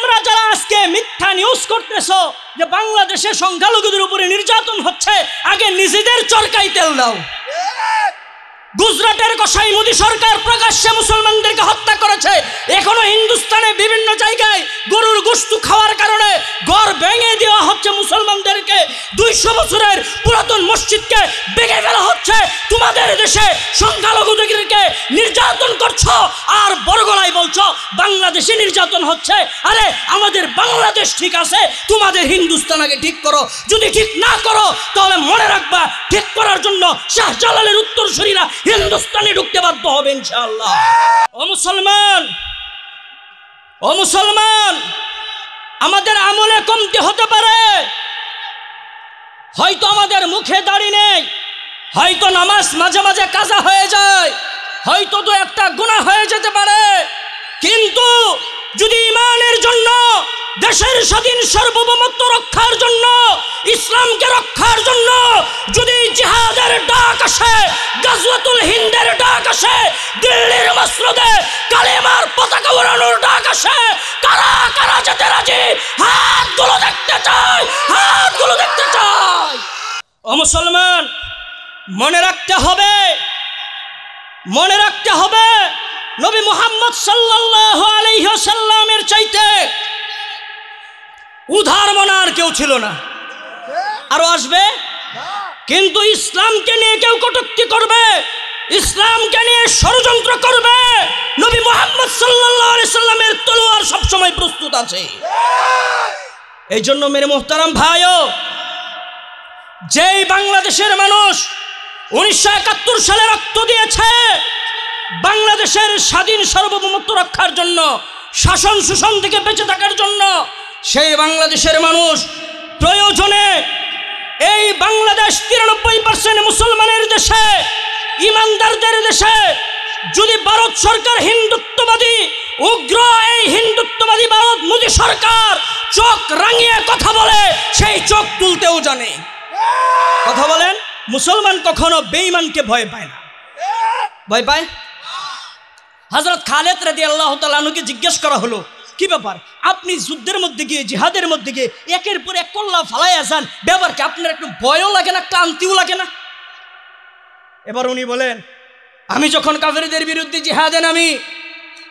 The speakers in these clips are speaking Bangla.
তোমরা যারা আজকে মিথ্যা নিউজ করতেছো যে বাংলাদেশে সংখ্যালঘুদের উপরে নির্যাতন হচ্ছে, আগে নিজেদের চরকায় তেল দাও। গুজরাটের কসাই মোদী সরকার প্রকাশ্যে মুসলমানদেরকে হত্যা করেছে। এখনো হিন্দুস্তানে বিভিন্ন জায়গায় গরুর গোশত খাওয়ার কারণে ঘর ভেঙে দেওয়া হচ্ছে মুসলমানদেরকে। 200 বছরের পুরাতন মসজিদকে ভেঙে ফেলা হচ্ছে। তোমাদের দেশে সংখ্যালঘুদেরকে নির্যাতন করছো আর বড় গলায় বলছো বাংলাদেশে নির্যাতন হচ্ছে। আরে আমাদের বাংলাদেশ ঠিক আছে, তোমাদের হিন্দুস্তান আগে ঠিক করো। যদি ঠিক না করো তাহলে মনে রাখবা ঠিক করার জন্য শাহজালালের উত্তরসূরিরা হিন্দুস্তানে ঢুকতে বাধ্য হবে ইনশাআল্লাহ। ও মুসলমান, ও মুসলমান, আমাদের আমলে কমতি হতে পারে, হয়তো আমাদের মুখে দাড়ি নেই, হয়তো নামাজ মাঝে মাঝে কাজা হয়ে যায়, হয়তো তো একটা গুনাহ হয়ে যেতে পারে, কিন্তু যদি ঈমানের জন্য, দেশের স্বাধীন সার্বভৌমত্ব রক্ষার জন্য, ইসলামকে রক্ষার জন্য যদি জিহাদের ডাক আসে, গাজওয়াতুল হিন্দের ডাক আসে, দিল্লির মসনদে কালেমার পতাকা ওড়ানোর ডাক আসে, কারা কারা যেতে রাজি? হাতগুলো দেখতে চাই, হাতগুলো দেখতে চাই। ও মুসলমান, মনে রাখতে হবে, মনে রাখতে হবে, নবী মুহাম্মদ সাল্লাল্লাহু আলাইহি ওয়াসাল্লামের চাইতে উদার মন আর কেউ ছিল না, আরো আসবে। কিন্তু ইসলামকে নিয়ে কেউ কটূক্তি করবে, ইসলামকে নিয়ে ষড়যন্ত্র করবে, নবী মুহাম্মদ সাল্লাল্লাহু আলাইহি সাল্লামের তলোয়ার সবসময় প্রস্তুত আছে। এই জন্য মেরে মোহতারাম ভাইও, যেই বাংলাদেশের মানুষ 1971 সালে রক্ত দিয়েছে বাংলাদেশের স্বাধীন সার্বভৌমত্ব রক্ষার জন্য, শাসন শোষণ থেকে বেঁচে থাকার জন্য, সেই বাংলাদেশের মানুষ প্রয়োজনে এই বাংলাদেশ 93% মুসলমানের দেশে, ইমানদারদের দেশে, যদি ভারত সরকার হিন্দুত্ববাদী, উগ্র এই হিন্দুত্ববাদী ভারত মোদী সরকার চোখ রাঙিয়ে কথা বলে, সেই চোখ তুলতেও জানে। কথা বলেন, মুসলমান কখনো বেঈমানকে ভয় পায় না। ভয় পায়? হযরত খালিদ রাদিয়াল্লাহু তাআলা আনহুকে জিজ্ঞেস করা হলো, কি ব্যাপার, আপনি যুদ্ধের মধ্যে গিয়ে, জিহাদের মধ্যে গিয়ে একের পর এক কল্লা ফালাইয়া যান, ব্যাপার কি আপনার একটু ভয়ও লাগে না, ক্লান্তিও লাগে না? এবার উনি বলেন, আমি যখন কাফেরদের বিরুদ্ধে জিহাদে নামি,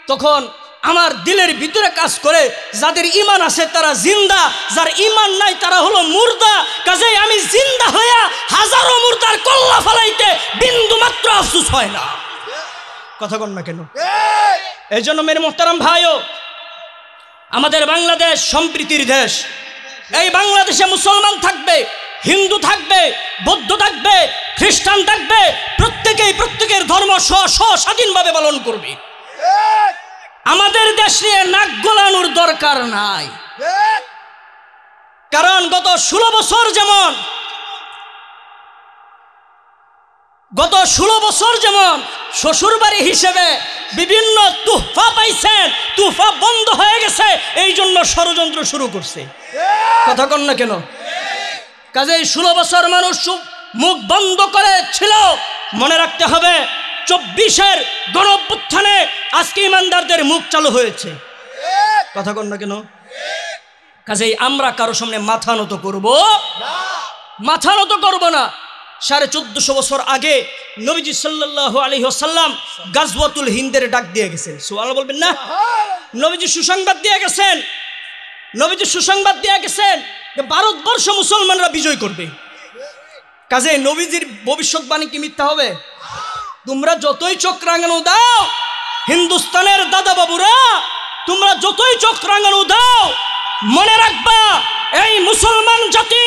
তখন আমার দিলের ভিতরে কাজ করে যাদের ঈমান আছে তারা জিন্দা, যার ঈমান নাই তারা হলো মুর্দা। কাজেই আমি জিন্দা হইয়া হাজারো মুর্দার কল্লা ফালাইতে বিন্দু মাত্র আফসোস হয় না। কথা কন না কেন? এই জন্য মেরে মোহতারাম ভাইও, আমাদের বাংলাদেশ সম্প্রীতির দেশ। এই বাংলাদেশে মুসলমান থাকবে, হিন্দু থাকবে, বৌদ্ধ থাকবে, খ্রিস্টান থাকবে, প্রত্যেকেই প্রত্যেকের ধর্ম স্বাধীনভাবে পালন করবে। আমাদের দেশ নিয়ে নাক গলানোর দরকার নাই, কারণ গত 16 বছর যেমন শ্বশুর বাড়ি হিসেবে বিভিন্ন তুহফা পাইছেন, তুহফা বন্ধ হয়ে গেছে, এই জন্য ষড়যন্ত্র শুরু করছে। কথা কন না কেন? কাজেই 16 বছর মানুষ মুখ বন্ধ করে ছিল। মনে রাখতে হবে 24-এর গণঅভ্যুত্থানে আজকে ইমানদারদের মুখ চালু হয়েছে। কথা কন না কেন? কাজেই আমরা কারো সামনে মাথা নত করব না, মাথা নত করব না। 1450 বছর আগে নবীজি সাল্লাল্লাহু আলাইহি ওয়াসাল্লাম গাজওয়াতুল হিন্দের ডাক দিয়ে গেছেন। সুবহানাল্লাহ বলবেন না? নবীজি সুসংবাদ দিয়ে গেছেন, নবীজি সুসংবাদ দিয়ে গেছেন যে ভারতবর্ষ মুসলমানরা বিজয় করবে। কাজে নবীজির ভবিষ্যৎবাণী কি মিথ্যা হবে? তোমরা যতই চোখ রাঙানো দাও, হিন্দুস্তানের দাদা বাবুরা, তোমরা যতই চোখ রাঙানো দাও, মনে রাখবা এই মুসলমান জাতি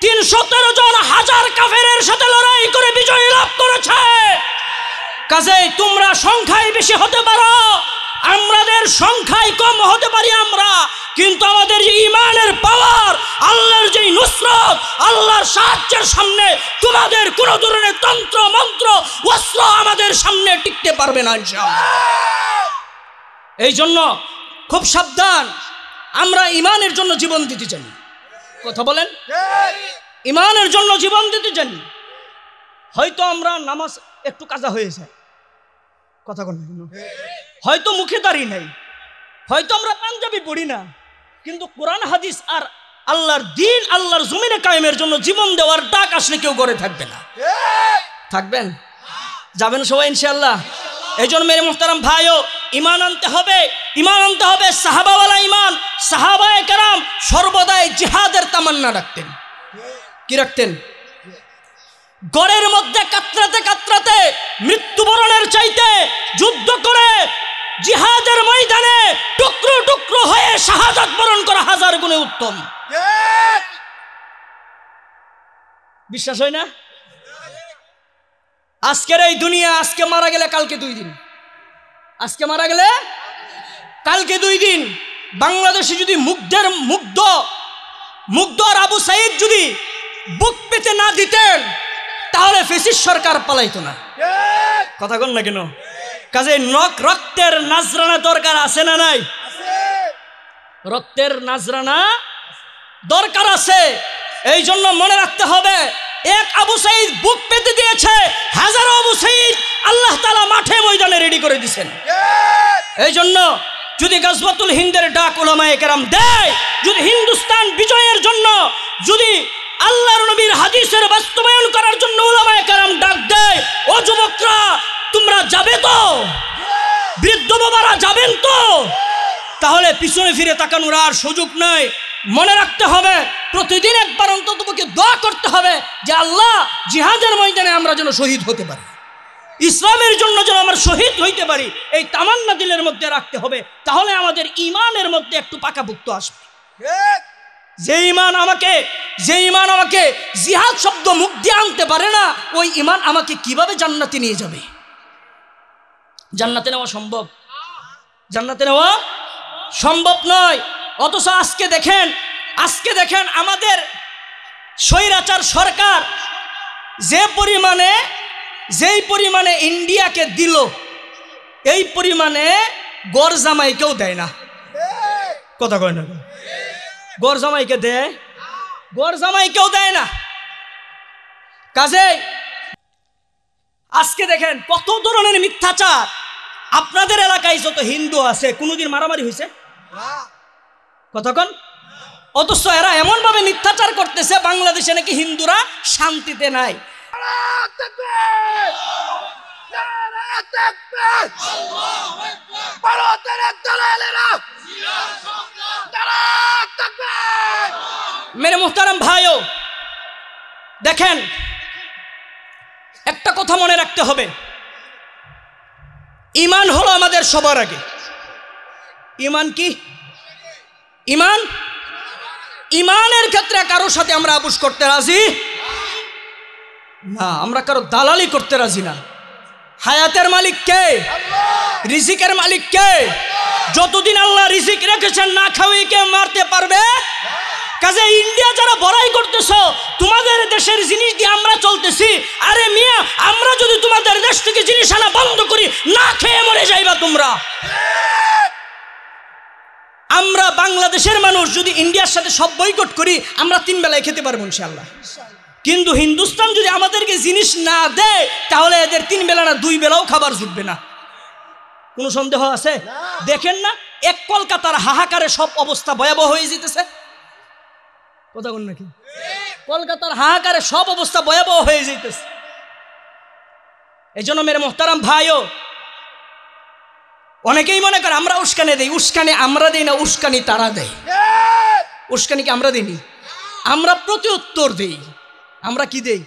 313 জন হাজার কাফেরের সাথে লড়াই করে বিজয় লাভ করেছে। কাজেই তোমরা সংখ্যায় বেশি হতে পারো, আমাদের সংখ্যায় কম হতে পারি আমরা, কিন্তু আমাদের যে ঈমানের পাওয়ার, আল্লাহর যে নুসরত, আল্লাহর সাহায্যের সামনে তোমাদের কোন ধরনের তন্ত্র মন্ত্র অস্ত্র আমাদের সামনে টিকতে পারবে না ইনশাআল্লাহ। এই জন্য খুব সাবধান, আমরা ঈমানের জন্য জীবন দিতে জানি। কথা বলেন, ঈমানের জন্য জীবন দিতে জানি। হয়তো আমরা নামাজ একটু কাজা হয়ে যায়, কথা বলেন, হয়তো মুখে দাঁড়িয়ে নাই, হয়তো আমরা পাঞ্জাবি পড়ি না, কিন্তু কোরআন হাদিস আর আল্লাহর দিন, আল্লাহর জমিনে কায়েমের জন্য জীবন দেওয়ার ডাক আসলে কেউ করে থাকবে না। থাকবেন? যাবেন সবাই ইনশাআল্লাহ? এই জন্য মেরে মুহতারাম ভাইও, ইমান আনতে হবে, ইমান আনতে হবে সাহাবাওয়ালা ইমান। সাহাবায়ে কেরাম সর্বদাই জিহাদের তামান্না রাখতেন। কি রাখতেন? গড়ের মধ্যে কাতরাতে কাতরাতে মৃত্যুবরণের চাইতে যুদ্ধ করে জিহাদের ময়দানে টুকরো টুকরো হয়ে শাহাদাত বরণ করা হাজার গুণে উত্তম। বিশ্বাস হয় না? আজকের এই দুনিয়া, আজকে মারা গেলে কালকে 2 দিন, আজকে মারা গেলে কালকে 2 দিন। বাংলাদেশে যদি মুগ্ধ আর আবু সাইদ যদি বুক পেতে না দিতেন, তাহলে ফেসিস সরকার পালাইতো না। কথা কন না কেন? কাজে রক্তের নাজরানা দরকার আছে না নাই? রক্তের নাজরানা দরকার আছে। এই জন্য মনে রাখতে হবে, এক আবু সাইদ বুক পেতে দিয়েছে, হাজারো আবু সাইদ আল্লাহ তাআলা মাঠে ময়দানে রেডি করে দিয়েছেন। এই জন্য যদি গাজওয়াতুল হিন্দের ডাক উলামায়ে কেরাম দেয়, যদি হিন্দুস্তান বিজয়ের জন্য, যদি আল্লাহর নবীর হাদিসের বাস্তবায়ন করার জন্য উলামায়ে কেরাম ডাক দেয়, ও যুবকরা তোমরা যাবে তো? বৃদ্ধ বাবারা যাবেন তো? তাহলে পিছনে ফিরে তাকানোর আর সুযোগ নাই। মনে রাখতে হবে, প্রতিদিন একবার অন্ততপক্ষে দোয়া করতে হবে যে আল্লাহ জিহাদের ময়দানে আমরা যেন শহীদ হতে পারি, ইসলামের জন্য যেন আমরা শহীদ হইতে পারি। এই তামান্না দিলের মধ্যে রাখতে হবে, তাহলে আমাদের ইমানের মধ্যে একটু পাকাপোক্ত আসবে। যে ইমান আমাকে জিহাদ শব্দ মুখ দিয়ে আনতে পারে না, ওই ইমান আমাকে কিভাবে জান্নাতে নিয়ে যাবে? জান্নাতে নেওয়া সম্ভব? জান্নাতে নেওয়া সম্ভব নয়। অথচ আজকে দেখেন আমাদের স্বৈরাচার সরকার যেই পরিমাণে ইন্ডিয়াকে দিল, এই পরিমাণে গড় জামাইকেও দেয় না। কথা কয় না? গড় জামাইকে দেয়? গড় জামাইকেও দেয় না। কাজেই আজকে দেখেন কত ধরনের মিথ্যাচার। আপনাদের এলাকায় যত হিন্দু আছে, কোনোদিন মারামারি হয়েছে? কতক্ষণ? অথচ এরা এমন ভাবে মিথ্যাচার করতেছে, বাংলাদেশে নাকি হিন্দুরা শান্তিতে নাই। মেরে মুহতারাম ভাইও, দেখেন একটা কথা মনে রাখতে হবে, ইমান হলো আমাদের সবার আগে। ইমান কি? ইমানের ক্ষেত্রে কারোর সাথে আমরা আপোষ করতে রাজি না, আমরা কারো দালালি করতে রাজি না। হায়াতের মালিক কে? রিজিকের মালিক কে? যতদিন আল্লাহ রিজিক রেখেছেন, না খাওয়াই কে মারতে পারবে? কাজে ইন্ডিয়া যারা বড়াই করতেছো, তোমাদের দেশের জিনিস দিয়ে আমরা চলতেছি। আরে মিয়া, আমরা যদি তোমাদের দেশ থেকে জিনিস আনা বন্ধ করি, না খেয়ে মরে যাইবা তোমরা। আমরা বাংলাদেশের মানুষ যদি ইন্ডিয়ার সাথে সব বয়কট করি, আমরা 3 বেলায় খেতে পারবো ইনশাআল্লাহ। কিন্তু হিন্দুস্তান যদি আমাদেরকে জিনিস না দেয়, তাহলে এদের 3 বেলা না 2 বেলাও খাবার জুটবে না। কোনো সন্দেহ আছে? দেখেন না, এক কলকাতার হাহাকারে সব অবস্থা ভয়াবহ হয়ে যেতেছে। কথা বল নাকি? কলকাতার হাহাকারে সব অবস্থা ভয়াবহ হয়ে যেতেছে। এই জন্য মেরে মোহতারাম ভাইও, অনেকেই মনে করে আমরা উস্কানি দেই। উস্কানি আমরা দেই না, উস্কানি তারা দেয়। উস্কানি কি আমরা দিইনি? আমরা প্রতি উত্তর দেই। আমরা কি দেই?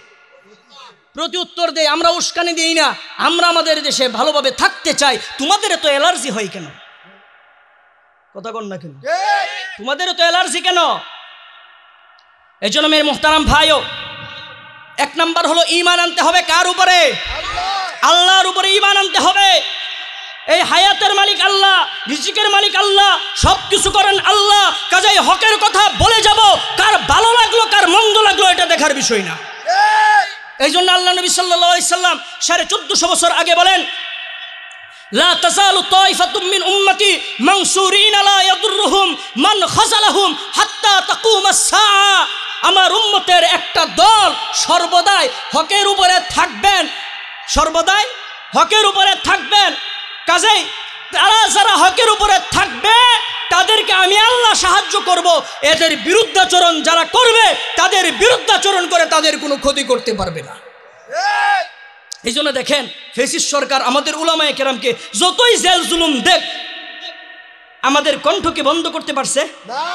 প্রতি উত্তর দেই। আমরা উস্কানি দেই না। আমরা আমাদের দেশে ভালোভাবে থাকতে চাই। তোমাদের তো অ্যালার্জি হয় কেন? কথা বল না কেন? তোমাদের তো অ্যালার্জি কেন? এই জন্য মেরে মুহতারাম ভাইও, 1 নাম্বার হলো ঈমান আনতে হবে কার উপরে? আল্লাহর উপরে ঈমান আনতে হবে। এই হায়াতের মালিক আল্লাহ, রিজিকের মালিক আল্লাহ, সব কিছু করেন আল্লাহ। কাজেই হকের কথা বলে যাব, কার ভালো লাগলো কার মন্দ লাগলো এটা দেখার বিষয় না। এই জন্য আল্লাহ নবী সাল্লাল্লাহু আলাইহি সাল্লাম 1450 বছর আগে বলেন, লা তাজালু তাইফাতুম মিন উম্মতি মানসুরিনা লা ইয়াদুররুহুম মান খাযালাহুম হাত্তা তাকুমাস সাআ। আমার উম্মতের একটা দল সর্বদাই হকের উপরে থাকবেন, সর্বদাই হকের উপরে থাকবেন। কাজেই তারা যারা হকের উপরে থাকবে তাদেরকে আমি আল্লাহ সাহায্য করব, এদের বিরুদ্ধাচরণ যারা করবে তাদের বিরুদ্ধাচরণ করে তাদের কোনো ক্ষতি করতে পারবে না। এই জন্য দেখেন ফ্যাসিস্ট সরকার আমাদের উলামায়ে কেরামকে যতই জেল জুলুম দেখ, আমাদের কণ্ঠকে বন্ধ করতে পারছে না।